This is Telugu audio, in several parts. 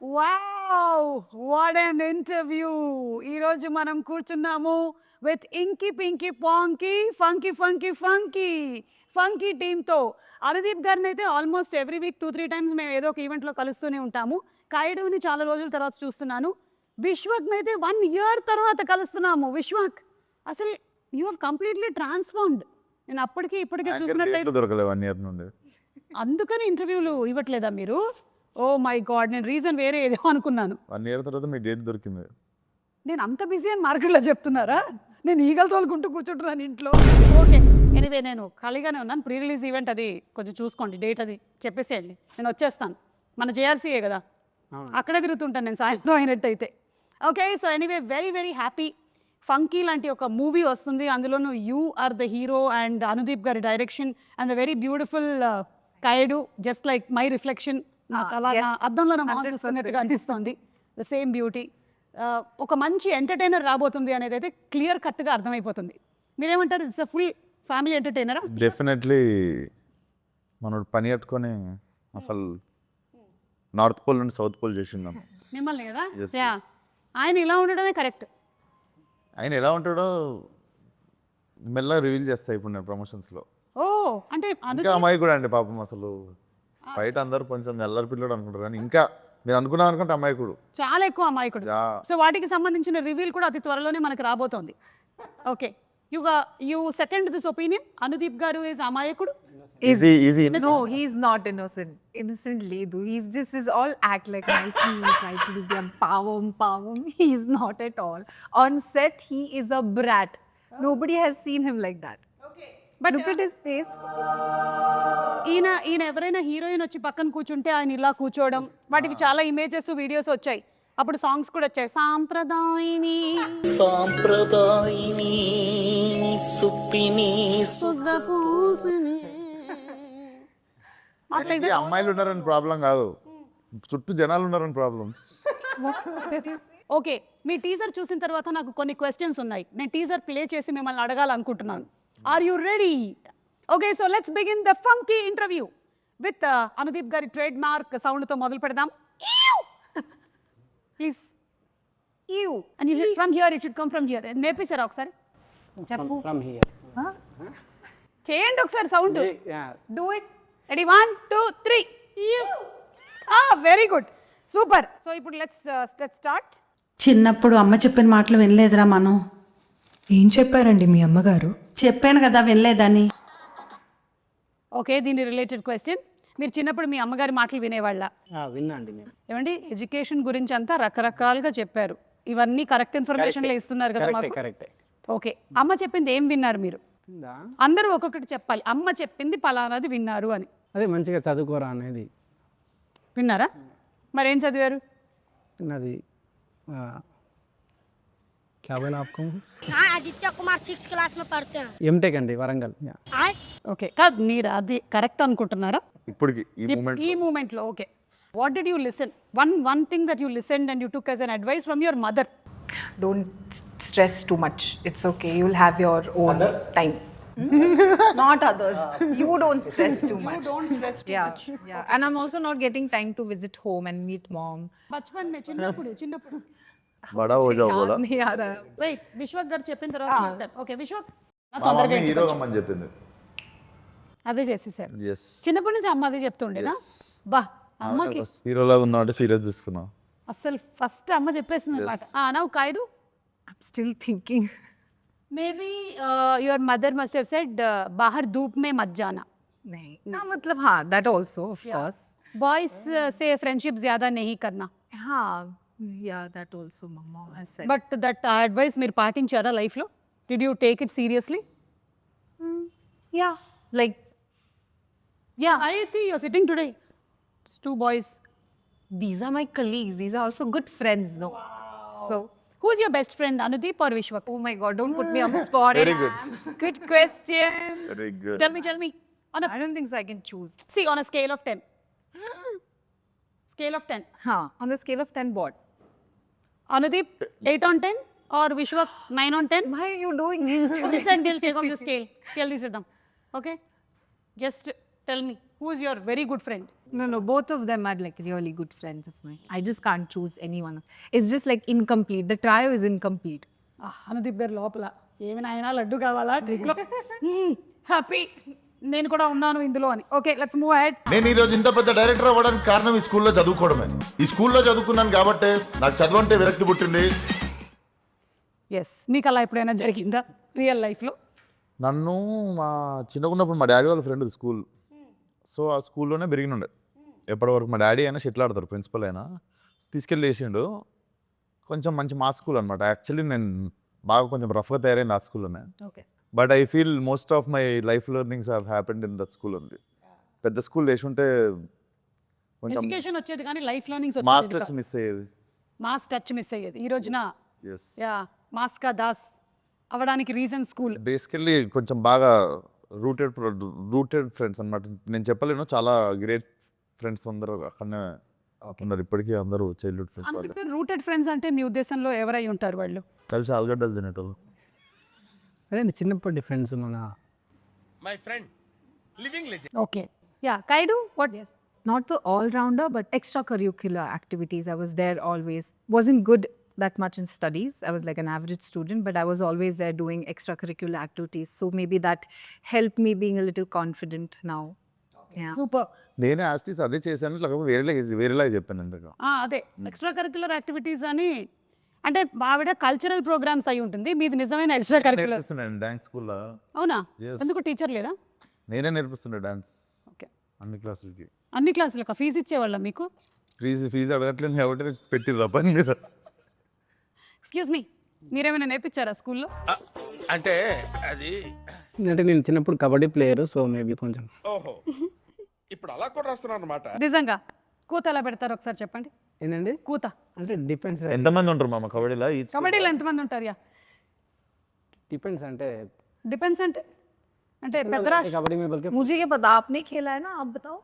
వావ్! What N interview. ఈరోజు మనం కూర్చున్నాము with inky pinky ponky funky టీమ్‌తో. అనుదీప్ గారిని అయితే ఆల్మోస్ట్ ఎవ్రీ వీక్ 2-3 టైమ్స్ మేము ఏదో ఒక ఈవెంట్‌లో కలుస్తూనే ఉంటాము. కైడుని చాలా రోజుల తర్వాత చూస్తున్నాను. విశ్వక్‌ని అయితే 1 ఇయర్ తర్వాత కలుస్తున్నాము. విశ్వక్, అసలు యూ హావ్ కంప్లీట్‌లీ ట్రాన్స్‌ఫార్మ్డ్. నేను అప్పటికి ఇప్పటికి చూసినట్లయితే దొరకలేదు 1 ఇయర్ నుండి. అందుకని ఇంటర్వ్యూలు ఇవ్వట్లేదా మీరు? Oh my god! నేను రీజన్ వేరే ఏదో అనుకున్నాను. 1 ఇయర్ తర్వాత మీ డేట్ దొరికింది. నేను అంత బిజీ అని మార్కెట్‌లో చెప్తున్నారా? నేను ఈగలు తోలుకుంటూ కూర్చుంటున్నాను ఇంట్లో. ఓకే. ఎనీవే నేను ఖాళీగానే ఉన్నాను. ప్రీ రిలీజ్ ఈవెంట్ అది కొంచెం చూసుకోండి. డేట్ అది చెప్పేసేయండి. నేను వచ్చేస్తాను. మన జేఆర్సీయే కదా! అక్కడే తిరుగుతుంటాను నేను సాయంత్రం అయినట్టయితే. Okay. So anyway very happy. Funky లాంటి ఒక మూవీ వస్తుంది. అందులోనూ you are the hero and Anudeep గారి direction and the very beautiful Kayadu just like my reflection. నాకు అలా నా అద్దంలో నా మొహం చూస్తున్నట్టుగా అనిపిస్తుంది. The same beauty. ఒక మంచి ఎంటర్టైనర్ రాబోతుంది అనేది అయితే క్లియర్ కట్గా అర్థమైపోతుంది. మీరేమంటారు? ఇట్స్ అ ఫుల్ ఫ్యామిలీ ఎంటర్టైనరా? డెఫినెట్లీ మనోడు పని కట్టుకొని అసలు నార్త్ పోల్ నుండి సౌత్ పోల్ చేసిందాం. మిమ్మల్ని కదా? Yes, yeah. yes. ఆయన ఇలా ఉండడమే కరెక్ట్. ఆయన ఎలా ఉంటాడో మెల్లగా రివీల్ చేస్తా ఇప్పుడు నేను ప్రమోషన్స్లో. ఓ అంటే ఇంకా అమ్మాయి కూడా అండి పాపం. అసలు బయట అందరూ కొంచెం ఎల్లరి పిల్లడు అనుకుంటారు కానీ ఇంకా మీరు అనుకున్నాం అనుకుంటే అమ్మాయికుడు. చాలా ఎక్కువ అమాయకుడు. సో వాటికి సంబంధించిన రివీల్ కూడా అతి త్వరలోనే మనకు రాబోతోంది. Okay. You second this opinion. Anudeep గారు ఈజ్ అమాయకుడు. Easy No, he's not innocent. Innocent Ledu. He's just is all act like nicely, try to do them pavam. He's not at all. On set, he is a brat. Nobody has seen him like that. But Look at his face. ఈయన ఎవరైనా హీరోయిన్ వచ్చి పక్కన కూర్చుంటే ఆయన ఇలా కూర్చోవడం, వాటికి చాలా ఇమేజెస్ వీడియోస్ వచ్చాయి. అప్పుడు సాంగ్స్ కూడా వచ్చాయి. సాంప్రదాయిని సుప్పిని సుద్దపూసిని. ఆయనకి అమ్మాయిలు ఉన్నారని ప్రాబ్లం కాదు, చుట్టూ జనాలు ఉన్నారని ప్రాబ్లం. ఓకే. మీ టీజర్ చూసిన తర్వాత నాకు కొన్ని క్వశ్చన్స్ ఉన్నాయి. నేను టీజర్ ప్లే చేసి మిమ్మల్ని అడగాలనుకుంటున్నాను. Are you ready? Okay. So let's begin the Funky interview with Anudeep గారి ట్రేడ్ మార్క్ సౌండ్తో మొదలు పెడదాం. Please. And from here it should come from here. నేర్పించారా ఒకసారి? చెప్పు. From here. చేయండి ఒకసారి sound. Yeah. Do it. Ready 1 2 3. Very good, super. So ఇప్పుడు లెట్స్ స్టార్ట్. చిన్నప్పుడు అమ్మ చెప్పిన మాటలు వినలేదురా మనం. ఏం చెప్పారండి మీ అమ్మగారు? చెప్పాను కదా వినలేదని. ఓకే. దీని రిలేటెడ్ క్వశ్చన్. మీరు చిన్నప్పుడు మీ అమ్మగారి మాటలు వినేవాళ్ళ? విన్నాండి నేను. ఏమండి, ఎడ్యుకేషన్ గురించి అంతా రకరకాలుగా చెప్పారు. ఇవన్నీ కరెక్ట్ ఇన్ఫర్మేషన్లో ఇస్తున్నారు కదా మాకు. కరెక్టే. ఓకే. అమ్మ చెప్పింది ఏం విన్నారు మీరు? అందరూ ఒక్కొక్కటి చెప్పాలి. అమ్మ చెప్పింది పలానాది విన్నారు అని. అదే మంచిగా చదువుకోరా అనేది విన్నారా? మరేం చదివారు? అది क्या बोला आपको? हाँ, आदित्य कुमार 6th क्लास में पढ़ते हैं। ఎంటెక్ అండి వరంగల్. आए ఓకే. కాదు, మీరు అది కరెక్ట్ అనుకుంటున్నారా ఇప్పటికి ఈ మూమెంట్ ఈ మూమెంట్లో? Okay. What did you listen? One thing that you listened and you took as an advice from your mother. Don't stress too much. It's okay. You'll have your own time. Not others. You don't stress too much. Don't stress too much. Yeah. And I'm also not getting time to visit home and meet mom. బచ్పన్ మే చిన్నప్పుడు బడా హో జాओ బోలా. नहीं आ रहा है. వెయిట్, విశ్వక్ గారు చెప్పిన తర్వాత చెప్తాను. ఓకే విశ్వక్, నా మా తొందరగా మమ్మీ ఇంటికి హీరో వచ్చి. కమ్మని చెప్పింది. అదే చేసేసారు. yes చిన్నప్పటి నుంచి అమ్మ అదే చెప్తుండేదా? బా, అమ్మకి హీరోలా ఉన్నాడు, సీరియస్ తీసుకున్నా. అసలు ఫస్ట్ అమ్మ చెప్పేసింది అనమాట. Now Kayadu. I'm still thinking. Maybe your mother must have said బాహర్ ధూప్ మే మత్ జానా. नहीं. हाँ मतलब हाँ that also of course. Boys సే ఫ్రెండ్షిప్ జ్యాదా నహీ కర్నా. हाँ yeah that also mama has said. But that advice మీరు పాటించారా లైఫ్లో? Did you take it seriously? Yeah like yeah, I see you sitting today. 2 boys. these are my colleagues. These are also good friends no. So Who's your best friend, Anudeep or Vishwak? oh my god don't put me on the spot. Very good. Good question. Very good. Tell me. I don't think so I can choose. See, on a scale of 10. Scale of 10. Huh, on the scale of 10 what? Anudeep, 8 on 10 or Vishwak, 9 on 10? Why are you doing this? Listen, we'll take off the scale. Tell this them. Okay? Just tell me, who is your very good friend? No, both of them are like really good friends of mine. I just can't choose anyone. It's just like incomplete. The trio is incomplete. Anudeep గారు లోపల ఏమి నాయనా లడ్డు కావాలా ట్రిక్లో హ్యాపీ నేను కూడా ఉన్నాను ఇందులో అని. Okay let's move ahead. నేను ఈ రోజు ఇంత పెద్ద డైరెక్టర్ అవ్వడానికి కారణం ఈ స్కూల్లో చదువుకోవడమే. ఈ స్కూల్లో చదువుకున్నాను కాబట్టి నాకు చదువు అంటే విరక్తి పుట్టింది. ఎస్, మీకు అలా ఎప్పుడైనా జరిగిందా రియల్ లైఫ్లో? నన్ను మా చిన్నగా ఉన్నప్పుడు మా డాడీ వాళ్ళ ఫ్రెండ్ స్కూల్, సో ఆ స్కూల్లోనే పెరిగినుండే. ఎప్పటివరకు మా డాడీ అయినా షటిల్ ఆడతారు, ప్రిన్సిపల్ అయినా తీసుకెళ్ళి వేసిండు. కొంచెం మంచి మా స్కూల్ అనమాట. యాక్చువల్లీ నేను బాగా కొంచెం రఫ్గా తయారైంది ఆ స్కూల్లోనే. Okay. But I feel most of my life learnings have happened in that school only. పెద్ద స్కూల్ వేసి ఉంటే కొంచెం ఎడ్యుకేషన్ వచ్చేది కానీ life learnings mass touch miss అయ్యేది. మాస్ టచ్ మిస్ అయ్యేది. ఈ రోజున ఎస్, యా మాస్కా దాస్ అవ్వడానికి రీజన్ స్కూల్. బేసికల్లీ కొంచెం బాగా రూటెడ్ ఫ్రెండ్స్ అనమాట. నేను చెప్పలేను, చాలా గ్రేట్ ఫ్రెండ్స్ అందరూ అక్కడనే ఉన్నారు ఇప్పటికీ. అందరూ చైల్డ్హుడ్ ఫ్రెండ్స్ వాళ్ళు. అందుకే రూటెడ్ ఫ్రెండ్స్ అంటే మీ ఉద్దేశంలో ఎవరై ఉంటారు వాళ్ళు? కలిసి ఆలుగడ్డలు తినేటోళ్ళు. అదే చిన్నప్పటి ఫ్రెండ్స్ మన okay. Yeah Kayadu what? Not the all-rounder, but extracurricular activities. I was there always. Wasn't good that much in studies. I was like an average student, but I was always there doing extracurricular activities. So maybe that helped me being a little confident now. Yeah. Super. నేనే ఆస్టీస్ అదే చేశాను, లేకపోతే వేరేలాగా చెప్పాను ఇంతగా. అదే ఎక్స్ట్రా కరిక్యులర్ యాక్టివిటీస్ అని అంటే ఆవిడ కల్చరల్ ప్రోగ్రామ్స్ అయి ఉంటుంది, మీది నిజమైన ఎక్స్ట్రా కరిక్యులర్. నేర్పిస్తున్నాను డాన్స్ స్కూల్లో. అవునా? Yes. ఎందుకు టీచర్ లేదా? నేనే నేర్పిస్తుండే డాన్స్ ఓకే. అన్ని క్లాసులకి. అన్ని క్లాసులకు ఫీజు ఇచ్చేవాళ్ళ మీకు? ఫీజు అడగట్లేదు కాబట్టి పెట్టిర్రా పని మీద. ఎక్స్క్యూజ్ మీ, మీరేమైనా నేర్పించారా స్కూల్లో? అంటే అది అంటే నేను చిన్నప్పుడు కబడ్డీ ప్లేయర్, సో మేబీ కొంచెం. ఓహో, ఇప్పుడు అలా కూడా రాస్తున్నారు అనమాట. నిజంగా కూత ఎలా పెడతారు ఒకసారి చెప్పండి. ఏంటండి కూత అంటే డిపెండ్స్. ఎంతమంది ఉంటారు మామ కబడ్డీలో? కబడ్డీలో ఎంతమంది ఉంటారు? యా డిపెండ్స్ అంటే డిపెండ్స్ అంటే అంటే పెద్ద రాష్ట్రం. కబడ్డీ में बल्कि मुझे ये पता, आपने खेला है ना, आप बताओ.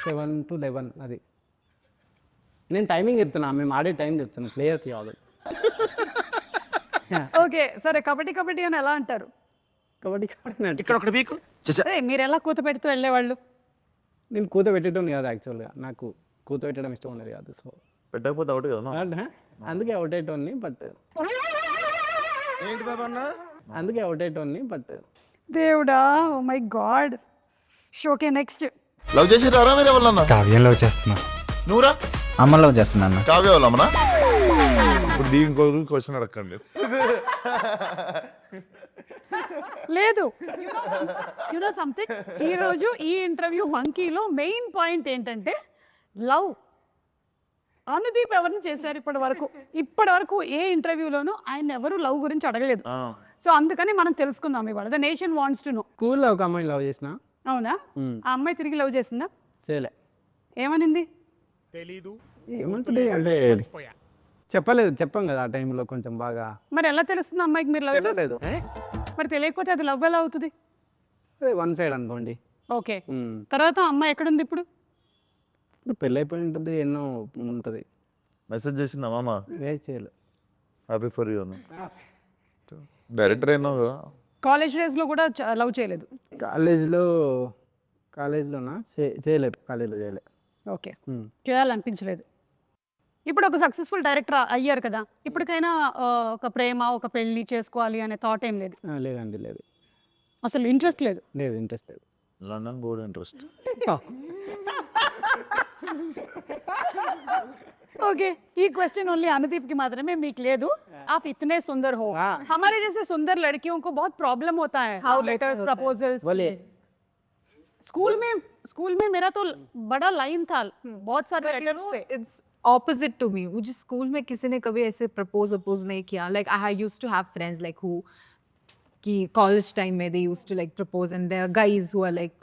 7 to 11 అది. నేను టైమింగ్ చెప్తున్నా, మేము ఆడే టైం చెప్తున్నా ప్లేయర్కి ఆల్రెడీ. ఓకే సరే, కబడ్డీ అని ఎలా అంటారు? కబడ్డీ ఇక్కడ ఒకటి మీకు అదే మీరు ఎలా కూత పెడుతూ వెళ్ళేవాళ్ళు? నేను కూత పెట్టడం కాదు యాక్చువల్గా, నాకు కూత పెట్టడం ఇష్టం ఉండేది కాదు. సో పెట్టకపోతే అవుట్ కదా. అందుకే అవుట్ అయ్యేటోన్ని, బట్ ఏంటి బాబా అన్న? అందుకే అవుట్ అయ్యేటోన్ని బట్ దేవుడా, oh my god. Okay next. Love చేసి రారా మీరు ఎవరన్నా? కావ్యంలో చేస్తున్నా. నువ్వురా? అమ్మలో చేస్తున్నాను. కావ్య వాళ్ళమ్మనా? ఇప్పుడు దీని క్వశ్చన్ అడగండి. లేదు, యు నో సంథింగ్, ఈరోజు ఈ ఇంటర్వ్యూ మంకీలో మెయిన్ పాయింట్ ఏంటంటే లవ్. అనుదీప్ ఎవరిని చేశారు ఇప్పటి వరకు ఏ ఇంటర్వ్యూలోనూ ఆయన ఎవరు లవ్ గురించి అడగలేదు. సో అందుకని మనం తెలుసుకుందాం ఇవాళ. The nation wants to know. స్కూల్లో ఒక అమ్మాయిని లవ్ చేసిన. అవునా? ఆ అమ్మాయి తిరిగి లవ్ చేసిందా? చేయలే. ఏమనింది? తెలీదు. ఏమంటుంది అంటే చెప్పాం కదా ఆ టైంలో కొంచెం బాగా. మరి ఎలా తెలుస్తుంది అమ్మాయికి మీరు లవ్ చేసి? లేదు, మరి తెలియకపోతే అది లవ్ ఎలా అవుతుంది? అదే వన్ సైడ్ అనుకోండి. ఓకే, తర్వాత అమ్మాయి ఎక్కడుంది ఇప్పుడు? ఇప్పుడు పెళ్ళి అయిపోయి ఉంటుంది, ఎన్నో ఉంటుంది. మెసేజ్ చేసిందా మామ? చేయలే. హ్యాపీ ఫర్ యూ అన్న. డైరెక్టర్ అయినా కాలేజ్ డేస్లో కూడా లవ్ చేయలేదు? కాలేజ్లోనా చేయలేదు, కాలేజ్లో చేయలే. ఓకే, చేయాలనిపించలేదు. ఇప్పుడు ఒక సక్సెస్ఫుల్ డైరెక్టర్ అయ్యారు కదా, ఇప్పటికైనా ఒక ప్రేమ, ఒక పెళ్లి చేసుకోవాలి అనే థాట్ ఏం లేదు? లేదండి, లేదు. అసలు ఇంట్రెస్ట్ లేదు? లేదు, ఇంట్రెస్ట్ లేదు. London board interest. ओके, ये क्वेश्चन ओनली अनुदीप की मात्रा में मीक ले दूं. आप इतने सुंदर हो, हमारे जैसे सुंदर लड़कियों को बहुत प्रॉब्लम होता है. How letters, proposals. बोले स्कूल में मेरा तो बड़ा लाइन था, बहुत सारे लेटर्स थे. It's opposite to me. मुझे स्कूल में किसी ने कभी ऐसे प्रपोज नहीं किया. Like I used to have friends like who कि college time में they used to like propose, and there are guys who are like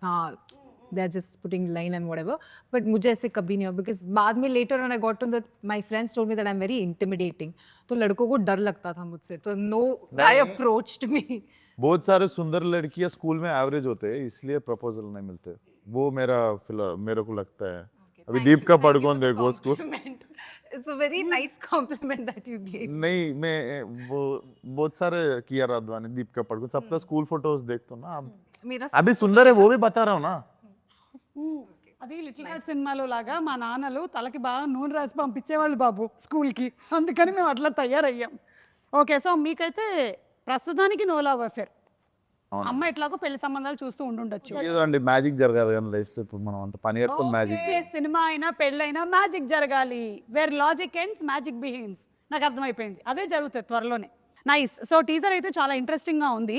they're just putting line and whatever, but मुझे ऐसे कभी नहीं हुआ, because बाद में later on I got to that my friends told me that I'm very intimidating, तो लड़कों को डर लगता था मुझसे, तो no guy approached me. बहुत सारे सुंदर लड़कियां स्कूल में एवरेज होते हैं, इसलिए प्रपोजल नहीं मिलते. वो मेरे को लगता है. अभी दीप का पढ़कौन देखो school. It's a very nice compliment that you gave. नहीं, मैं वो बहुत सारे किया राधवानी, दीप का पढ़कौन, सबका स्कूल फोटोज देखता हूँ ना. मेरा अभी सुंदर है वो भी बता रहा हूँ ना. అది లిటిల్ హార్ట్ సినిమాలో లాగా మా నాన్నలు తలకి బాగా నూనె రాసి పంపించేవాళ్ళు బాబు స్కూల్కి, అందుకని మేము అట్లా తయారయ్యాం. ఓకే, సో మీకైతే ప్రస్తుతానికి నో లవ్ అఫేర్. అవును. అమ్మ ఎట్లాగో పెళ్లి సంబంధాలు చూస్తూ ఉండుండొచ్చు. ఏదో అండి మ్యాజిక్ జరగాలి కానీ లైఫ్ ఇప్పుడు మనం అంత పని కట్టుకుని మ్యాజిక్. ఓకే, సినిమా అయినా పెళ్ళైనా మ్యాజిక్ జరగాలి. Where logic ends magic begins. నాకు అర్థమైపోయింది, అదే జరుగుతుంది త్వరలోనే. నైస్. సో టీజర్ అయితే చాలా ఇంట్రెస్టింగ్ గా ఉంది.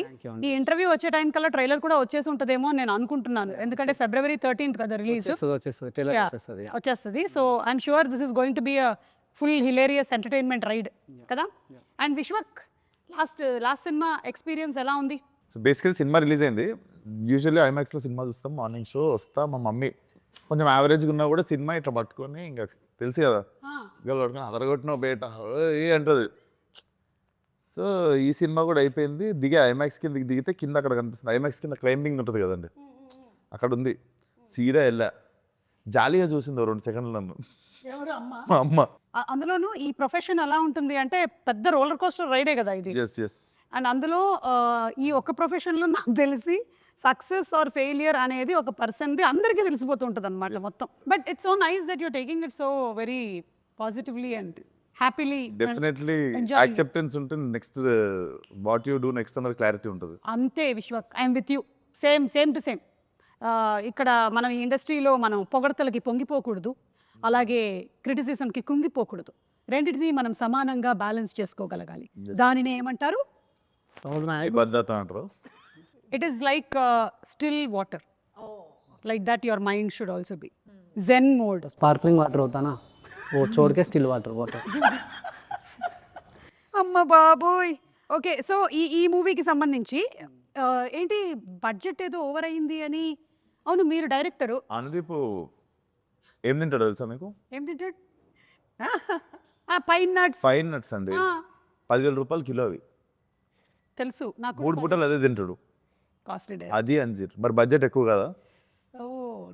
ఈ ఇంటర్వ్యూ వచ్చే టైం కల్లా ట్రైలర్ కూడా వచ్చేసి ఉంటుందేమో అని నేను అనుకుంటున్నాను, ఎందుకంటే February 13th కదా రిలీజ్ వచ్చేస్తుంది ట్రైలర్ వచ్చేస్తుంది. వచ్చేస్తుంది. So I'm sure this is going to be a full hilarious entertainment ride కదా. And Vishwak, last cinema experience ఎలా ఉంది? సో బేసికలీ సినిమా రిలీజ్ అయింది. యూజువల్లీ ఐమాక్స్లో సినిమా చూస్తాం, మార్నింగ్ షో వస్తా. మా మమ్మీ కొంచెం యావరేజ్గా ఉన్నా కూడా సినిమా ఇట్లా పట్టుకొని ఇంకా తెలుసు కదా గల్ పట్టుకొని అదరగొట్టిన బేట ఏ అంటుంది. సో ఈ సినిమా కూడా అయిపోయింది. ఐమాక్స్ కింద దిగితే కింద అక్కడ కనిపిస్తుంది. ఐమాక్స్ కింద క్లైంబింగ్ ఉంటుంది కదండి, అక్కడ ఉంది. సీదా వెళ్ళా, జాలీగా చూసింది 2 సెకండ్లు నన్ను మా అమ్మ. అందులోనూ ఈ ప్రొఫెషన్ ఎలా ఉంటుంది అంటే పెద్ద రోలర్ కోస్టర్ రైడే కదా ఇది. Yes yes. అండ్ అందులో ఈ ఒక్క ప్రొఫెషన్లో నాకు తెలిసి సక్సెస్ ఆర్ ఫెయిలియర్ అనేది ఒక పర్సన్ది అందరికీ తెలిసిపోతూ ఉంటుంది అనమాట మొత్తం. But it's so nice that you're taking it so very positively and happily. Definitely acceptance ఉంటుంది. Next what you do next అన్నది క్లారిటీ ఉంటుంది. అంతే Vishwas, I'm with you. Same to same. ఇక్కడ మనం ఈ ఇండస్ట్రీలో మనం పొగడతలకి పొంగిపోకూడదు, అలాగే క్రిటిసిజంకి కృంగిపోకూడదు. రెండింటినీ మనం సమానంగా బ్యాలెన్స్ చేసుకోగలగాలి. దానిని ఏమంటారు? భద్రత అంటారు. It is like still water, like that your mind should also be zen mode. Sparkling water అవుతానా, ఓ చోటుకే స్టిల్ వాటర్. అమ్మ బాబోయ్. ఓకే, సో ఈ మూవీకి సంబంధించి ఏంటి బడ్జెట్ ఏదో ఓవర్ అయింది అని. అవును, మీరు డైరెక్టరు. అనుదీప్ ఏం తింటాడు తెలుసా మీకు? ఏం తింటాడు? Pine nuts. ఫైన్ నట్స్ అండి, 10,000 రూపాయలు కిలో అవి. తెలుసు నాకు. 3 పూటలు అదే తింటాడు. కాస్ట్లీ. అది అంజీర్. మరి బడ్జెట్ ఎక్కువ కదా. ఓ,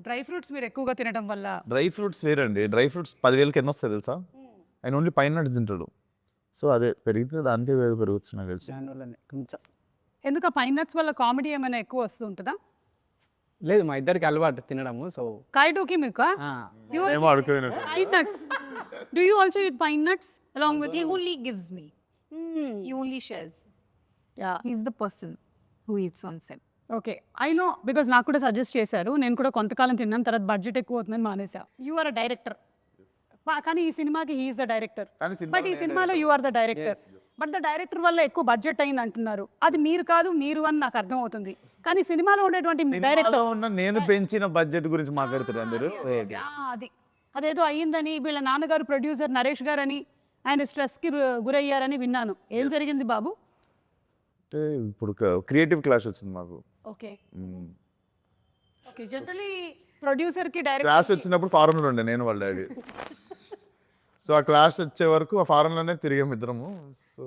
డ్రై ఫ్రూట్స్ మీరు ఎక్కువగా తినడం వల్ల. డ్రై ఫ్రూట్స్ వేరండి. డ్రై ఫ్రూట్స్ 10,000కి ఎన్ని వస్తాయి తెలుసా? ఆయన ఓన్లీ పైన్ నట్స్ తింటాడు. సో అదే పెరిగితే దానికే పెరుగుతుంది నాకు తెలిసి. కొంచెం ఎందుకు ఆ పైన్ నట్స్ వల్ల కామెడీ ఏమైనా ఎక్కువ వస్తూ ఉంటుందా? లేదు, మా ఇద్దరికి అలవాటు తినడము. సో కాయటోకి మీకు ఏమో అడుగుతున్నట్టు. pine nuts. Do you also eat pine nuts along with He you? only gives me. He only shares. Yeah. He's the person who eats on set. Okay, I know, because నాకు కూడా సజెస్ట్ చేశారు. నేను కూడా కొంతకాలం తిన్నాను, తర్వాత బడ్జెట్ ఎక్కువ అవుతుందని మానేసా. యు ఆర్ అ డైరెక్టర్, కానీ ఈ సినిమాకి హీఈస్ ద డైరెక్టర్. బట్ ఈ సినిమాలో you are the director. But the director వల్ల ఎక్కువ బడ్జెట్ అయింది అంటున్నారు. అది మీరు కాదు, మీరు అని నాకు అర్థం అవుతుంది. కానీ సినిమాలో ఉండేటువంటి డైరెక్టర్ నేను పెంచిన బడ్జెట్ గురించి మాట్లాడుతారు అందరూ. అది అదేదో అయ్యిందని, వీళ్ళ నాన్నగారు ప్రొడ్యూసర్ నరేష్ గారు అని, ఆయన స్ట్రెస్కి గురయ్యారని విన్నాను. ఏం జరిగింది బాబు? అంటే ఇప్పుడు క్రియేటివ్ క్లాష్ వచ్చింది మాకు. Okay okay. జనరలీ ప్రొడ్యూసర్కి క్లాష్ డైరెక్టర్ వచ్చినప్పుడు ఫారెన్లో ఉండే నేను వాళ్ళ డాడీ. సో ఆ క్లాష్ వచ్చే వరకు ఆ ఫారెన్లోనే తిరిగాము ఇద్దరము. సో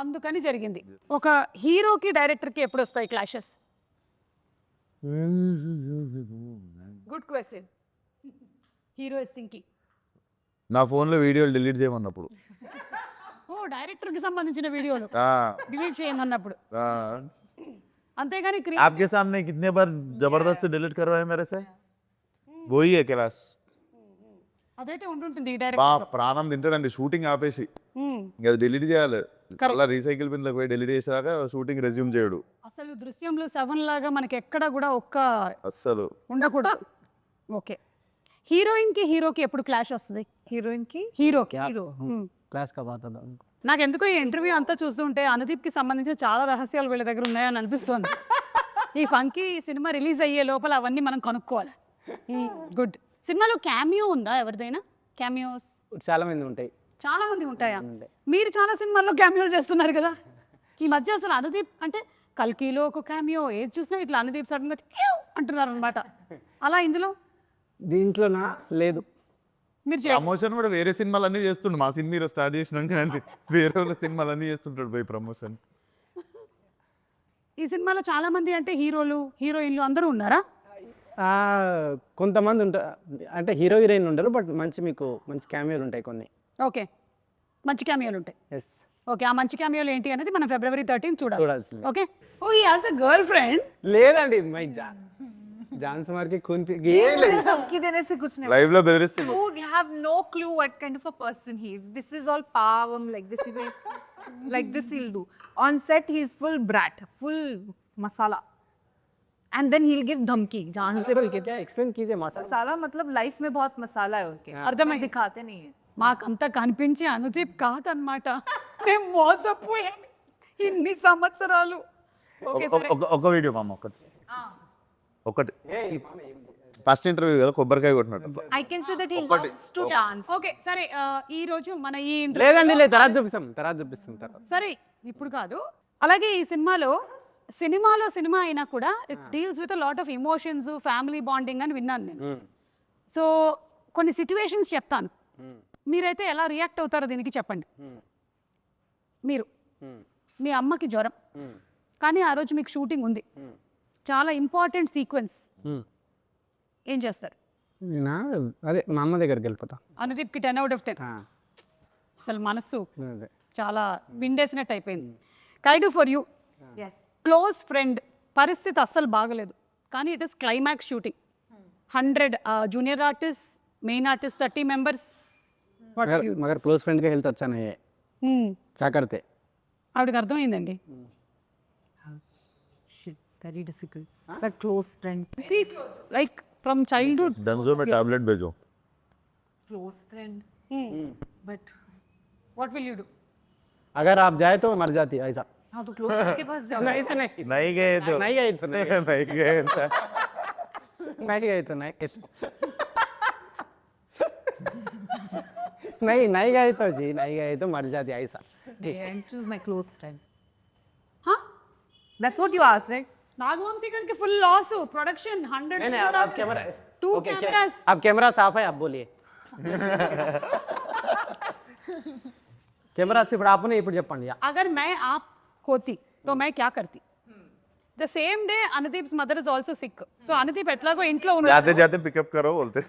అందుకని జరిగింది. ఒక హీరోకి డైరెక్టర్కి ఎప్పుడు వస్తాయి clashes? Good question. Hero is thinking. నా ఫోన్లో వీడియోలు డిలీట్ చేయమన్నప్పుడు. ఓ, డైరెక్టర్కి సంబంధించిన వీడియోలు ఆ, డిలీట్ చేయమన్నప్పుడు. ఆ. అంతేగాని आपके सामने कितने बार जबरदस्त डिलीट करवाए मेरे से? वही है क्लास. అదైతే ఉంటుంటుంది ఈ బా డైరెక్టర్. ప్రాణం తింటాడండి షూటింగ్ ఆపేసి. ఇంకా అది డిలీట్ చేయాలి. అలా రీసైకిల్ బిన్ పోయి డిలీట్ చేసాక షూటింగ్ రెజ్యూమ్ చేయడు. అసలు దృశ్యంలో 7 లాగా మనకి ఎక్కడ కూడా ఒక్క అస్సలు ఉండకూడదు. ఓకే, హీరోయిన్కి హీరోకి ఎప్పుడు క్లాష్ వస్తుంది? Heroine ki? హీరోకి. క్లాస్ కా బాత్ అదా. నాకు ఎందుకో ఈ ఇంటర్వ్యూ అంతా చూస్తుంటే అనుదీప్కి సంబంధించిన చాలా రహస్యాలు వీళ్ళ దగ్గర ఉన్నాయని అనిపిస్తుంది. ఈ ఫంకీ సినిమా రిలీజ్ అయ్యే లోపల అవన్నీ మనం కనుక్కోవాలి. గుడ్. సినిమాలో క్యామియో ఉందా ఎవరిదైనా? క్యామియోస్ చాలా మంది ఉంటాయి. చాలా మంది ఉంటాయా? మీరు చాలా సినిమాల్లో క్యామియోలు చేస్తున్నారు కదా ఈ మధ్య. అసలు అనుదీప్ అంటే కల్కీలో ఒక క్యామియో, ఏది చూసినా ఇట్లా అనుదీప్ సడన్గా అంటున్నారు అనమాట. అలా ఇందులో దీంట్లో నా లేదు. మీరు ప్రమోషన్ కూడా వేరే సినిమాలు అన్నీ చేస్తుండు. మా సినిమా స్టార్ట్ చేసినాక వేరే వాళ్ళ సినిమాలు అన్నీ చేస్తుంటాడు పోయి ప్రమోషన్. ఈ సినిమాలో చాలా మంది అంటే హీరోలు హీరోయిన్లు అందరూ ఉన్నారా? కొంతమంది ఉంటారు, అంటే హీరో హీరోయిన్ ఉండరు, బట్ మీకు మంచి క్యామియోలు ఉంటాయి కొన్ని. ఓకే, మంచి క్యామియోలు ఉంటాయి. ఎస్, ఓకే, ఆ మంచి క్యామియోలు ఏంటి అనేది మనం February 13 చూడాలి. చూడాల్సింది. Okay. Oh, he has a girlfriend. లేదండి, మై జాన్సమార్ కి खून ఏం లేదు. धमकी देने से कुछ नहीं లైవ్ లో బెదిరిస్తుంది. You have no clue what kind of a person he is. This is all pavam, like this, like this he'll do. On set, he's full brat, full masala. And then he'll give dhamki. जहाँ से बोल के क्या एक्सप्लेन कीजिए मसाला मसाला मतलब लाइफ में बहुत मसाला है उनके అర్థమైంది. दिखाते नहीं है. మాకంతా కనిపించి అనుదీప్ కాదనమాట. మేము మోసపోయాం ఇన్ని సంవత్సరాలు. ఓకే సరే. ఒక వీడియో మామ ఒకటి ఫస్ట్ ఇంటర్వ్యూ కదా కొబ్బరికాయ కొట్టినట్టు. I can say that he loves to dance. Okay సరే ఈ రోజు మన ఈ లేదండి లేదు తర్వాత చూపిస్తాం తర్వాత. సరే ఇప్పుడు కాదు. అలాగే ఈ సినిమా అయినా కూడా it deals with lot of emotions, family bonding అని విన్నాను నేను. సో కొన్ని సిచ్యువేషన్స్ చెప్తాను, మీరైతే ఎలా రియాక్ట్ అవుతారో దీనికి చెప్పండి. మీరు మీ అమ్మకి జ్వరం, కానీ ఆ రోజు మీకు షూటింగ్ ఉంది, చాలా ఇంపార్టెంట్ సీక్వెన్స్, ఏం చేస్తారు? నేనా అదే మా అమ్మ దగ్గరికి వెళ్ళిపోతా. అనుదీప్కి 10 out of 10. అసలు మనస్సు అదే చాలా విండేసినట్టు అయిపోయింది. Kayadu for you, Yes. Close friend, పరిస్థితి అస్సలు బాగలేదు, కానీ it is climax shooting, 100 junior artist, main artist 30 members. मगर क्लोज फ्रेंड का हेल्थ अच्छा नहीं है, क्या करते? ఆవిడకి అర్థమైందండి. Shit, it's very difficult. But close friend. Like from childhood. Dunzo మే టాబ్లెట్ भेजो. Close friend. But what will you do? अगर आप जाए तो मर जाती है ऐसा. हाँ तो close के पास जाओ. नहीं से नहीं नहीं गए तो नहीं गए तो नहीं नहीं गए तो नहीं गए तो नहीं नहीं गए तो जी नहीं गए तो मर जाती है ऐसा. And choose my close friend. Huh? That's what you asked, right? Nagavamsi గారికి ఫుల్ లాస్, ప్రొడక్షన్ 100 नहीं नहीं आप कैमरा 2 ओके cameras. आप कैमरा साफ है आप बोलिए. कैमरा से आपने ఇప్పుడు చెప్పండి. अगर मैं आप होती तो मैं क्या करती? The same day Anudeep's mother is also sick. So Anudeep ఎట్లాగో ఇంట్లో ఉన్నాడు, जाते जाते पिकअप करो बोलते.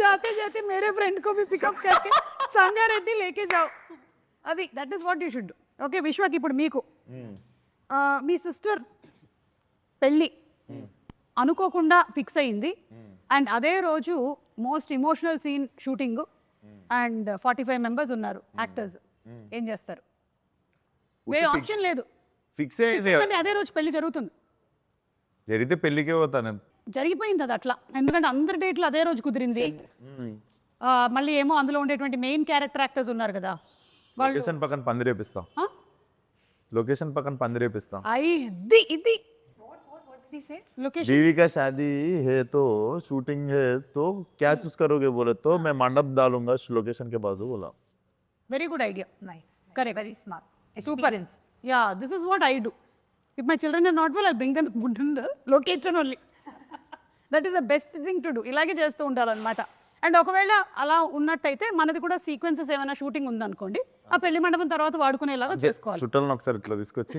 जाते जाते मेरे फ्रेंड को भी पिकअप करके संगारेड्डी लेके जाओ. అది that is what you should. Okay విశ్వకి ఇప్పుడు మీకు మీ సిస్టర్ పెళ్ళి అనుకోకుండా ఫిక్స్ అయింది, అండ్ అదే రోజు most emotional scene shooting, and 45 members ఉన్నారు యాక్టర్స్, ఏం చేస్తారు? వేరే ఆప్షన్ లేదు, ఫిక్స్ అయ్యేసి ఎందుకంటే అదే రోజు పెళ్లి జరుగుతుంది. జరిగితే పెళ్ళికే పోతా నేను. జరిగిపోయింది అది అట్లా, ఎందుకంటే అందరి డేట్లు అదే రోజు కుదిరింది. మళ్ళీ ఏమో అందులో ఉండేటువంటి మెయిన్ క్యారెక్టర్ యాక్టర్స్ ఉన్నారు కదా, వాళ్ళు లొకేషన్ పక్కన పంది రేపిస్తాం. లొకేషన్ పక్కన పంది రేపిస్తాం. ఇది లొకేషన్ बीवी का शादी है तो शूटिंग है तो क्या चूज करोगे बोले तो मैं मंडप डालूंगा लोकेशन के बाजू बोला. Very good idea. Nice. Correct. Very smart. Super. Yeah, this is what I do. If my children are not well, I'll bring them in the location only. That is the best thing to do. ఇలాగే చేస్తూ ఉంటారనమాట. అండ్ ఒకవేళ అలా ఉన్నట్టయితే మనది కూడా సీక్వెన్సెస్ ఏమైనా షూటింగ్ ఉందనుకోండి, ఆ పెళ్లి మండపం తర్వాత వాడుకునేలాగా చేసుకోవాలి. చుట్టాలను ఒకసారి ఇట్లా తీసుకొచ్చి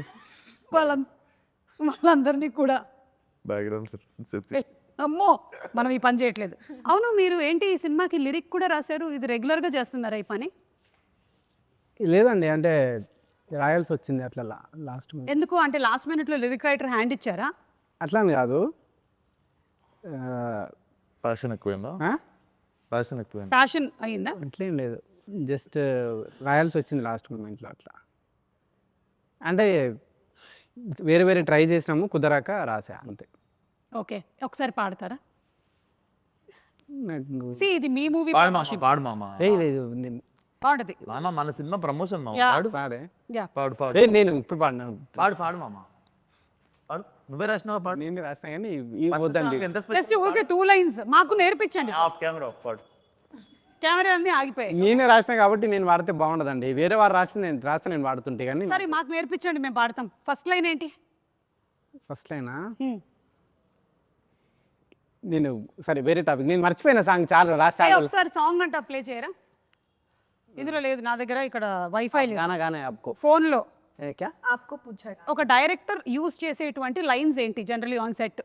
వాళ్ళందరినీ కూడా. బ్యాక్గ్రౌండ్ అమ్మో మనం ఈ పని చేయట్లేదు. అవును, మీరు ఏంటి ఈ సినిమాకి లిరిక్ కూడా రాశారు, ఇది రెగ్యులర్గా చేస్తున్నారా ఈ పని? లేదండి అంటే రాయాల్సి వచ్చింది అట్లా లాస్ట్ మినిట్. ఎందుకు అంటే లాస్ట్ మినిట్లో లిరిక్ రైటర్ హ్యాండ్ ఇచ్చారా? అట్లా అని కాదు, ప్యాషన్ ఎక్కువైందా? ప్యాషన్ ఎక్కువైంది. ప్యాషన్ అయిందా? అట్లేం లేదు, జస్ట్ రాయాల్సి వచ్చింది లాస్ట్ మూమెంట్లో అట్లా. అంటే వేరే వేరే ట్రై చేసినాము, కుదరాక రాసా అంతే. ఓకే, ఒకసారి పాడతారా? నాకు సి ఇది మీ మూవీ పాడు మామ. లేదు పాడది. మామ మన సినిమా ప్రమోషన్ మామ. Yeah. పాడు పాడే యా పాడు పాడు నేను ఇప్పుడు పాడినాను. పాడు మామ. పాడు, నువ్వే రాసినావా? పాడు. నేను రాసిన కానీ ఈ వద్దండి. ఎంత జస్ట్ ఊరికే 2 lines మాకు నేర్పించండి. ఆఫ్ కెమెరా పాడు. కెమెరా అన్ని ఆగిపోయాయి. నేనే రాసిన కాబట్టి నేను వాడితే బాగుండదండి, వేరే వారు రాస్తే నేను వాడుతుంటే. కానీ సరే మాకు నేర్పించండి, మేము పాడతాం. ఫస్ట్ లైన్ ఏంటి? ఫస్ట్ లైనా నేను సరే వేరే టాపిక్, నేను మర్చిపోయిన సాంగ్ చాలా రాసా. ఒకసారి సాంగ్ అంటే ప్లే చేయరా? ఇందులో లేదు నా దగ్గర, ఇక్కడ వైఫై లేదు. గానా గానా आपको ఫోన్లో क्या आपको पूछा है. ఒక డైరెక్టర్ యూజ్ చేసేటువంటి లైన్స్ ఏంటి జనరలీ ఆన్ సెట్?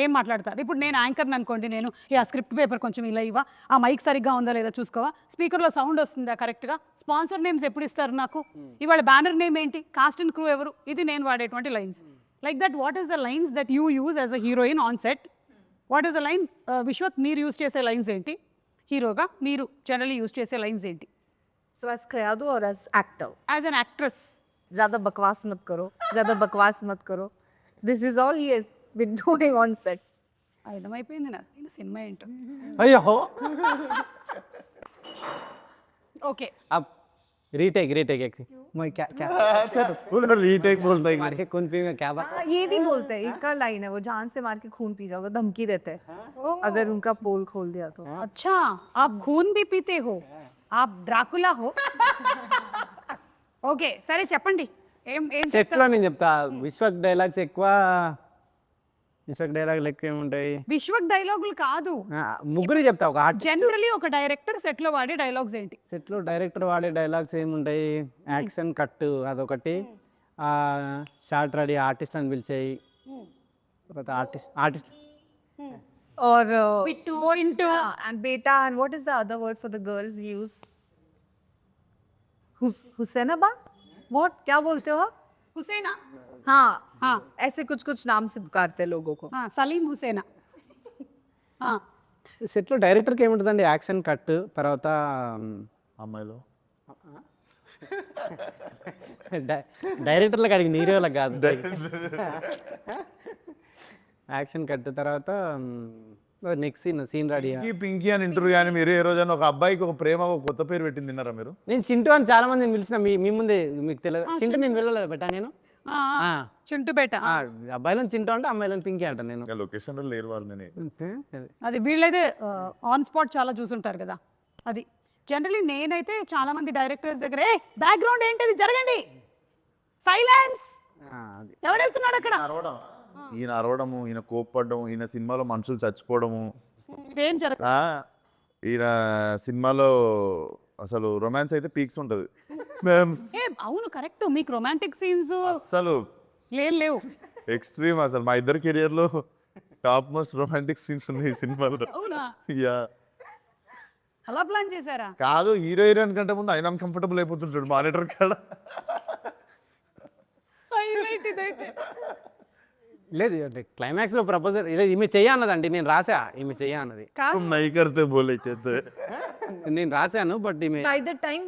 ఏం మాట్లాడతారు? ఇప్పుడు నేను యాంకర్ని అనుకోండి, నేను ఆ స్క్రిప్ట్ పేపర్ కొంచెం ఇలా ఇవ్వ, ఆ మైక్ సరిగ్గా ఉందా లేదా చూసుకోవా, స్పీకర్లో సౌండ్ వస్తుందా కరెక్ట్గా, స్పాన్సర్ నేమ్స్ ఎప్పుడు ఇస్తారు నాకు, ఇవాళ బ్యానర్ నేమ్ ఏంటి, కాస్ట్ అండ్ క్రూ ఎవరు, ఇది నేను వాడేటువంటి lines. Like that what is the lines that you use as a heroine on set what is the line Vishwak మీరు యూస్ చేసే లైన్స్ ఏంటి హీరోగా మీరు జనరల్లీ యూస్ చేసే లైన్స్ ఏంటి So as Kayadu or as actor? As an actress ज़्यादा बकवास मत करो, ज़्यादा बकवास मत करो. This is all he has been doing on set. అర్థమైపోయింది నాకు నేను సినిమా ఏంటో అయ్యో ఓకే अब रीटेक रीटेक एक मैं क्या चलो रीटेक बोलता है मार के कौन पी में क्या बात हाँ, ये नहीं बोलते. एक का लाइन है वो जान से मार के खून पी जाओगे, धमकी देते हैं अगर उनका पोल खोल दिया तो. अच्छा आप खून भी पीते हो आप డ్రాకులా हो ఓకే సరే చెప్పండి ఏం ఏం సెట్లో నేను చెప్తా విశ్వక్ డైలాగ్స్ ఎక్కువ విశ్వక్ డైలాగ్ లెక్క ఏముంటాయి విశ్వక్ డైలాగులు కాదు ముగ్గురు చెప్తా ఒక ఆర్టిస్ట్ జనరలీ ఒక డైరెక్టర్ సెట్ లో వాడే డైలాగ్స్ ఏంటి సెట్లో డైరెక్టర్ వాడే డైలాగ్స్ ఏముంటాయి యాక్షన్ కట్ అదొకటి షార్ట్ రెడీ ఆర్టిస్ట్ అని పిలిచాయి తర్వాత ఆర్టిస్ట్ और పిట్టు into and beta and what is the other word for the girls use? Hussainabad? What? क्या बोलते हो आप? హుసేనా हाँ हाँ ऐसे कुछ कुछ नाम से पुकारते हैं लोगों को. సలీం హుసేనా సెట్లో డైరెక్టర్కి ఏముంటుందండి యాక్షన్ కట్ తర్వాత అమ్మాయిలో డైరెక్టర్లకు అడిగి హీరోలకు కాదు యాక్షన్ కట్ తర్వాత నెక్స్ట్ సీన్ రెడీ పింకీ అని ఇంటర్వ్యూ కానీ మీరు ఏ రోజైనా ఒక అబ్బాయికి ఒక ప్రేమ ఒక కొత్త పేరు పెట్టింది తిన్నారా మీరు నేను చింటూ అని చాలా మంది పిలిచిన మీ ముందే మీకు తెలియదు చింటూ నేను వెళ్ళలేదు బెట్టా నేను చింటుపేట అబ్బాయిలను చింటూ అంటే అమ్మాయిలను పింకీ అంటాను నేను లొకేషన్లో లేరు వాళ్ళు నేను అది వీళ్ళైతే ఆన్ స్పాట్ చాలా చూసుంటారు కదా అది జనరలీ నేనైతే చాలా మంది డైరెక్టర్స్ దగ్గర ఏ బ్యాక్గ్రౌండ్ ఏంటిది జరగండి సైలెన్స్ అది ఎవడు వెళ్తున్నాడు అక్కడ ఈయన అరవడము ఈయన కోప్పడము ఈయన సినిమాలో మనుషులు చచ్చిపోవడము ఏం జరగ ఆ, ఈయన సినిమాలో అసలు రొమాన్స్ అయితే పీక్స్ ఉంటుంది మేము ఏ అవును కరెక్ట్ మీకు రొమాంటిక్ సీన్స్ అసలు లేవు ఎక్స్ట్రీమ్ అసలు మా ఇద్దరు కెరియర్లో టాప్ మోస్ట్ రొమాంటిక్ సీన్స్ ఉన్నాయి ఈ సినిమాలో అవునా యా అలా ప్లాన్ చేశారా కాదు హీరో హీరోయిన్ కంటే ముందు ఆయన కంఫర్టబుల్ అయిపోతుంటాడు మానిటర్ కాడ హైలైట్ ఇదైతే లేదు అంటే క్లైమాక్స్లో ప్రపోజల్ లేదు ఈమె చెయ్యన్నదండి నేను రాసా ఈమె చెయ్యన్నది కాదు నై కర్తే బోలే చేస్తే నేను రాశాను బట్ ఈమె By the time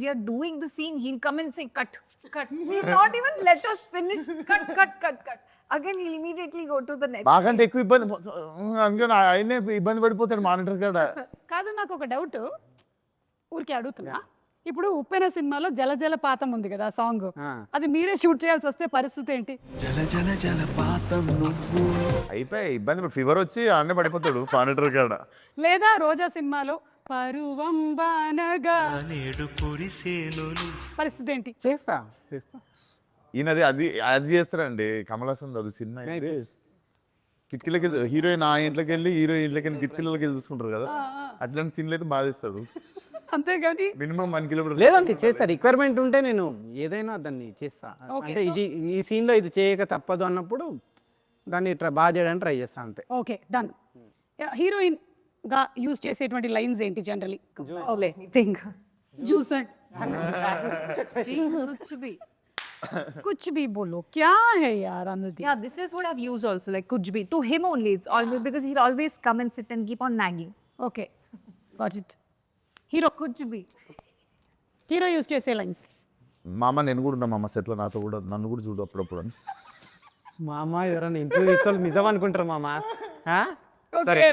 we are doing the scene, he'll come and say cut, cut. He'll not even let us finish. Cut, cut, cut, cut. Again, he'll immediately go to the next. మాకంటే ఎక్కువ ఇబ్బంది అందుకని ఆయనే ఇబ్బంది పడిపోతాడు మానిటర్ కాడ కాదు నాకు ఒక డౌట్ ఊరికే అడుగుతున్నా ఇప్పుడు ఉప్పెన సినిమాలో జల జల పాతం ఉంది కదా సాంగ్ అది మీరే షూట్ చేయాల్సి వస్తే పరిస్థితి ఏంటి అయిపోయి ఇబ్బంది ఫీవర్ వచ్చి ఆడనే పడిపోతాడు మానిటర్ కాడ లేదా రోజా సినిమాలో పరువం బానగా పరిస్థితి ఏంటి చేస్తా ఈయనది అది చేస్తారండి కమల్ హాసన్ అది సినిమా కిటికీలకి హీరోయిన్ ఆ ఇంట్లోకి వెళ్ళి హీరోయిన్ ఇంట్లోకి వెళ్ళి కిటికీలకి వెళ్ళి చూసుకుంటారు కదా అట్లాంటి సీన్లు అయితే బాగా చేస్తాడు అంతేగాని మినిమం 1 కిలోమీటర్ లేదంటే చేస్తా రిక్వైర్మెంట్ ఉంటే నేను ఏదైనా దాన్ని చేస్తా అంటే ఈ సీన్లో ఇది చేయక తప్పదు అన్నప్పుడు దాన్ని బాగా చేయడానికి ట్రై చేస్తా అంతే ఓకే డన్ హీరోయిన్ గా యూజ్ చేసేటువంటి లైన్స్ ఏంటి generally Oh, let me think. జూసన్ कुछ भी बोलो क्या है यार अनुदी Yeah, this is what I've used also. Like kuch bhi. To him only, it's always because he'll always come and sit and keep on nagging. Okay got it hero Kuch bhi. Hero use చేసే లైన్స్ మామ నేను కూడా ఉన్నా మామ సెట్లో నాతో కూడా నన్ను కూడా చూడు అప్పుడప్పుడు అని మా అమ్మ ఎవరైనా ఇంటర్వ్యూ ఇస్తారు నిజం అనుకుంటారు మా అమ్మ సరే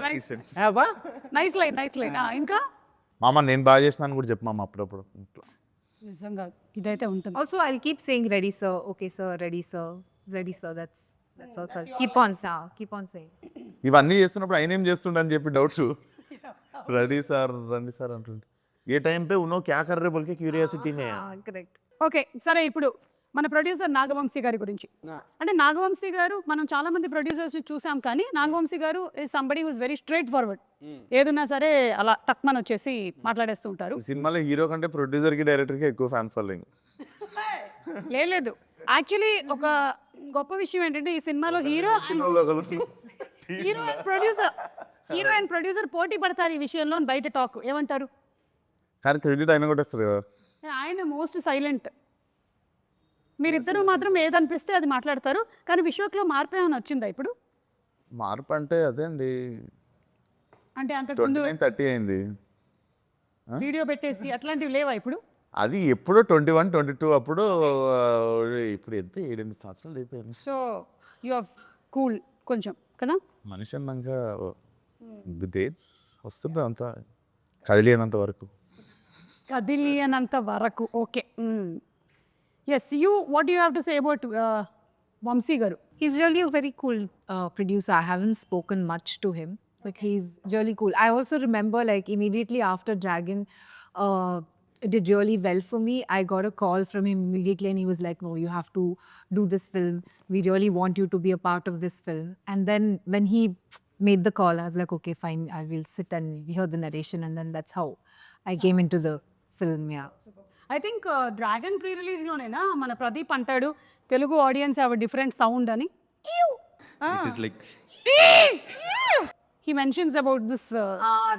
నైస్ లైన్ ఇంకా మామ నేను బాగా చేసినాను కూడా చెప్పు మామ అప్పుడప్పుడు నిజంగా ఇదైతే ఉంటుంది Also, I'll keep saying ready, sir. Okay, sir. Ready, sir. Ready, sir. That's all. Keep on, sir. Keep on saying. ఇవన్నీ చేస్తున్నప్పుడు ఆయన ఏం చేస్తుండ అని చెప్పి డౌట్స్ రెడీ సార్ రండి సార్ అంటుండే ఏ టైం పే ఉన్నో క్యా కర్ రే బోల్కే క్యూరియాసిటీనే Correct. ఓకే సరే ఇప్పుడు మన ప్రొడ్యూసర్ నాగవంశీ గారి గురించి అంటే నాగవంశీ గారు మనం చాలా మంది ప్రొడ్యూసర్స్ చూసాం కానీ Nagavamsi garu is somebody who's very straightforward ఏదున్నా సరే అలా టక్మన్ వచ్చేసి మాట్లాడేస్తూ ఉంటారు ఈ సినిమాలో హీరో కంటే ప్రొడ్యూసర్కి డైరెక్టర్కి ఎక్కువ ఫ్యాన్స్ ఫాలోయింగ్ లేదు యాక్చువల్లీ ఒక గొప్ప విషయం ఏంటంటే ఈ సినిమాలో హీరో అండ్ ప్రొడ్యూసర్ పోటీ పడతారు ఈ విషయంలో అని బయట టాక్ ఏమంటారు కానీ క్రెడిట్ ఆయన కొట్టేస్తారు కదా ఆయన మోస్ట్ సైలెంట్ మీరిద్దరూ మాత్రం ఏదనిపిస్తే అది మాట్లాడతారు కానీ విశ్వక్లో మార్పు ఏమైనా వచ్చిందా ఇప్పుడు మార్పు అంటే అదే అండి, అంటే అంతకుముందు 29-30 అయింది. వీడియో పెట్టేసి అట్లాంటివి లేవా ఇప్పుడు? అది ఎప్పుడో 21-22 అప్పుడు. ఇప్పుడు ఎంత 7-8 సంవత్సరాలు అయిపోయింది. సో యు ఆర్ కూల్ కొంచెం కదా. మనిషి అన్నాక విత్ ఏజ్ వస్తుంది అంతా, కదిలేనంత వరకు. కదిలియనంత వరకు. Okay. Yes, you what you have to say about Vamsi garu? He's really a very cool producer. I haven't spoken much to him, but he's really cool. I also remember, like, immediately after Dragon it did really well for me, I got a call from him immediately and he was like, no, you have to do this film. We really want you to be a part of this film. And then when he made the call, I was like, okay, fine, I will sit and hear the narration. And then that's how I came into the film, yeah. I think Dragon ప్రీ రిలీజ్లోనేనా మన ప్రదీప్ అంటాడు Telugu audience have different sound అని. It is like he mentions about this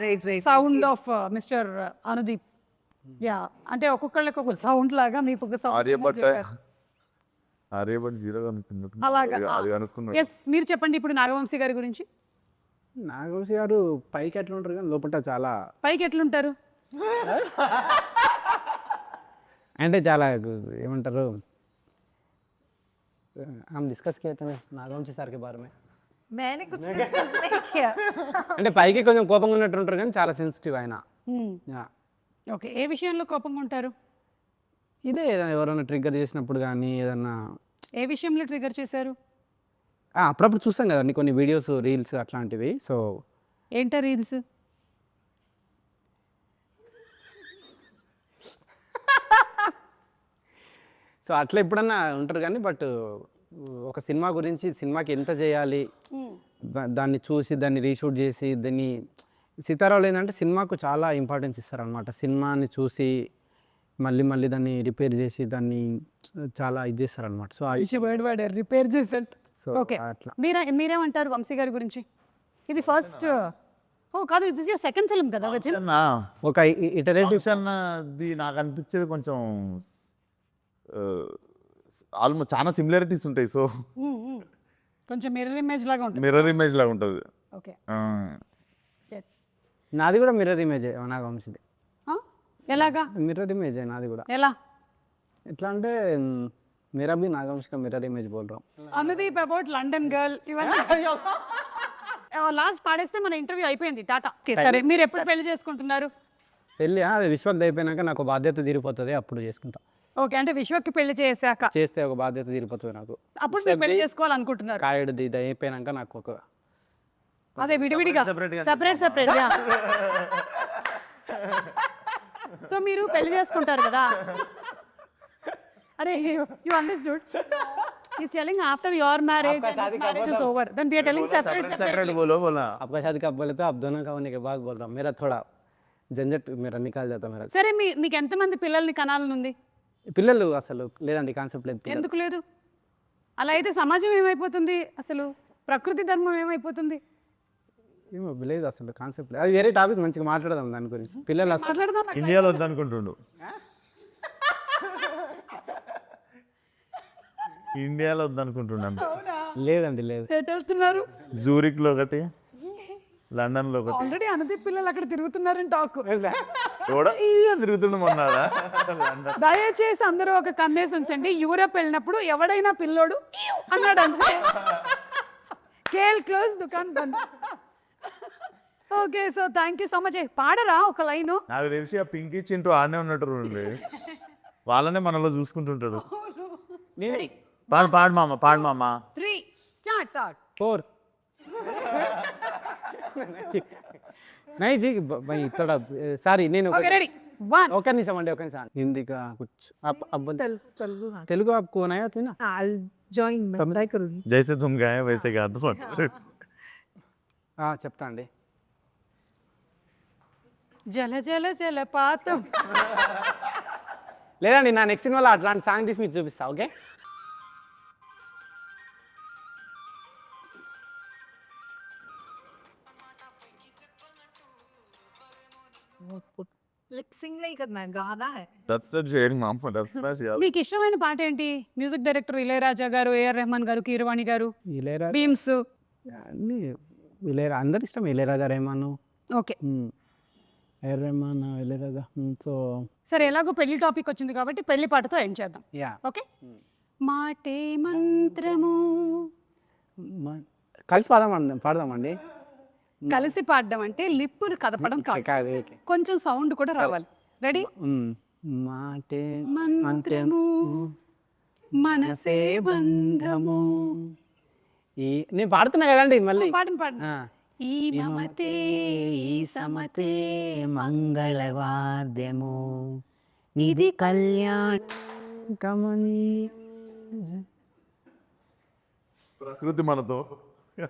Right. Sound of mister Anudeep. Yeah, అంటే ఒక్కొక్కళ్ళకి ఒక సౌండ్ లాగా మీకు ఒక ఆర్యభట్ సౌండ్ ఆర్యభట్ 0 అనుకున్నట్టు. అలాగా. అది అనుకున్నాడు. ఎస్, మీరు చెప్పండి ఇప్పుడు నాగవంశీ గారి గురించి. నాగవంశీ గారు పైకి ఎట్లా ఉంటారు కానీ లోపల చాలా పైకి ఎట్లుంటారు? అంటే చాలా ఏమంటారు, हम डिस्कस किए थे नागवंशी సార్ के बारे में. मैंने कुछ discuss नहीं किया. అంటే పైకి కొంచెం కోపంగా ఉన్నట్టు ఉంటారు కానీ చాలా సెన్సిటివ్ ఆయన. Yeah. ఓకే, ఏ విషయంలో కోపంగా ఉంటారు? ఇదే ఎవరైనా ట్రిగ్గర్ చేసినప్పుడు కానీ ఏదన్నా ఏ విషయంలో ట్రిగర్ చేశారు? అప్పుడప్పుడు చూస్తాం కదండి కొన్ని వీడియోస్, రీల్స్ అట్లాంటివి. సో ఏంటా రీల్స్? సో అట్లా ఎప్పుడన్నా ఉంటారు కానీ బట్ ఒక సినిమా గురించి, సినిమాకి ఎంత చేయాలి, దాన్ని చూసి దాన్ని రీషూట్ చేసి దాన్ని సీతారావులు ఏంటంటే సినిమాకు చాలా ఇంపార్టెన్స్ ఇస్తారనమాట. సినిమాని చూసి మళ్ళీ మళ్ళీ దాన్ని రిపేర్ చేసి దాన్ని చాలా ఇది చేస్తారనమాట. సో వర్డ్ వాడారు, రిపేర్ చేసేట్. సో ఓకే, అట్లా మీరేమంటారు వంశీ గారి గురించి? ఇది ఫస్ట్ కాదు, ఇది సెకండ్ ఫిల్మ్ కదా వచ్చింది. ఒక ఇటరేటివ్ అన్నది నాకు అనిపించేది కొంచెం ఆల్మోస్ట్ చాలా సిమిలారిటీస్ ఉంటాయి. సో కొంచెం మిర్రర్ ఇమేజ్ లాగా ఉంటుంది. మిర్రర్ ఇమేజ్ లాగా ఉంటుంది. ఓకే, నాది కూడా మిర్రర్ ఇమేజ్ నాగవంశీది. ఎలాగా మిర్రర్ ఇమేజ్ నాది కూడా. ఎలా? ఎట్లా అంటే मेरा भी नागवंश का मिरर इमेज बोल रहा हूँ. అనుదీప్ అబౌట్ లండన్ గర్ల్ ఇవన్నీ లాస్ట్ పాడేస్తే మన ఇంటర్వ్యూ అయిపోయింది, టాటా. సరే, మీరు ఎప్పుడు పెళ్లి చేసుకుంటున్నారు? పెళ్ళి అది విశ్వక్ అయిపోయినాక నాకు బాధ్యత తీరిపోతుంది, అప్పుడు చేసుకుంటా. ఓకే, అంటే విశ్వక్కి పెళ్లి చేశాక చేస్తే ఒక బాధ్యత తీరిపోతుంది నాకు. అప్పుడు మీరు పెళ్లి చేసుకోవాలనుకుంటున్నారు? కాయడు ఇది అయిపోయినాక నాకు ఒక అదే విడివిడిగా సెపరేట్ సో మీరు పెళ్లి చేసుకుంటారు కదా. అరే, you understood? He's telling after your marriage and his marriage is over, then we are telling separate. बोलो आपका शादी कब बोले तो आप दोनों का होने के बाद बोल रहा हूँ. मेरा थोड़ा झंझट मेरा निकाल जाता मेरा. సరే, మీకు ఎంతమంది పిల్లల్ని కనాలనుంది? పిల్లలు అసలు లేదండి, కాన్సెప్ట్ లేదు. ఎందుకు లేదు? అలా అయితే సమాజం ఏమైపోతుంది, అసలు ప్రకృతి ధర్మం ఏమైపోతుంది? ఏమో లేదు అసలు కాన్సెప్ట్ లేదు. అది వేరే టాపిక్, మంచిగా మాట్లాడదాం దాని గురించి. పిల్లలు అసలు మాట్లాడదాం. ఇండియాలో వద్దనుకుంటుండు. ఇండియాలో వద్దనుకుంటున్నాను. లేదండి, లేదు. ఎటు వెళ్తున్నారు? జూరిక్లో ఒకటి, లండన్లో ఒకటి. ఆల్రెడీ అనుదీప్ పిల్లలు అక్కడ తిరుగుతున్నారని టాక్. కూడా తిరుగుతుండే మొన్నాడా. దయచేసి అందరూ ఒక కన్నేసి ఉంచండి. యూరప్ వెళ్ళినప్పుడు ఎవడైనా పిల్లోడు అన్నాడు అంతే. కేల్ క్లోజ్, దుకాన్ బంద్. Okay, so thank you so much. పాడరా ఒక లైను? నాకు తెలిసి ఆ పింకీ చింటూ ఆడనే ఉన్నట్టు వాళ్ళనే మనలో చూసుకుంటుంటాడు. పాడు మామ 3 స్టార్ట్ 4 नहीं जी भाई थोड़ा సారీ నేను ఓకే, రెడీ 1 ఒక నిమిషం అండి, ఒక నిమిషం. హిందీ का कुछ अब తెలుగు आपको आया था ना? I'll join. मैं try करूँगी. జైసే తుమ్ గాయే వైసే కాదు. చెప్తా అండి. జల జల జలపాతం. లేదండి, నా నెక్స్ట్ సినిమాలో అట్లాంటి సాంగ్ తీసి మీకు చూపిస్తా. ఓకే, Like sing नहीं करना है, गाना है. That's the sharing mom, that's smash. మీకు ఇష్టమైన పాట ఏంటి? మ్యూజిక్ డైరెక్టర్ ఇళయరాజా గారు, ఏఆర్ రెహమాన్ గారు, కీరవాణి గారు, ఇలేరా బీమ్స్, అన్నీ అందరు ఇష్టం, ఇళయరాజా, రెహమాన్, ఓకే రెహమాన్, ఇళయరాజా. సో సరే, ఎలాగో పెళ్లి టాపిక్ వచ్చింది కాబట్టి పెళ్లి పాటతో ఎండ్ చేద్దాం. యా, ఓకే, మాటే మంత్రము. కలిసి పాడదామండి. కలిసి పాడడం అంటే లిప్పులు కదపడం కాదు, కాదు, ఓకే. కొంచెం సౌండ్ కూడా రావాలి. రెడీ? మాటే మంత్రము మనసే బంధము. నేను పాడుతున్నా కదండి మళ్ళీ. పాడండి పాడండి. ఆ. ఈ మమతే ఈ సమతే మంగళవాద్యము ఇది కళ్యాణ కమని ప్రకృతి మనతో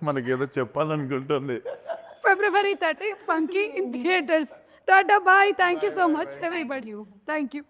మనకేదో చెప్పాలనుకుంటుంది. February 30, Punky in theaters. Tata, bye. Thank you so much, everybody. Thank you.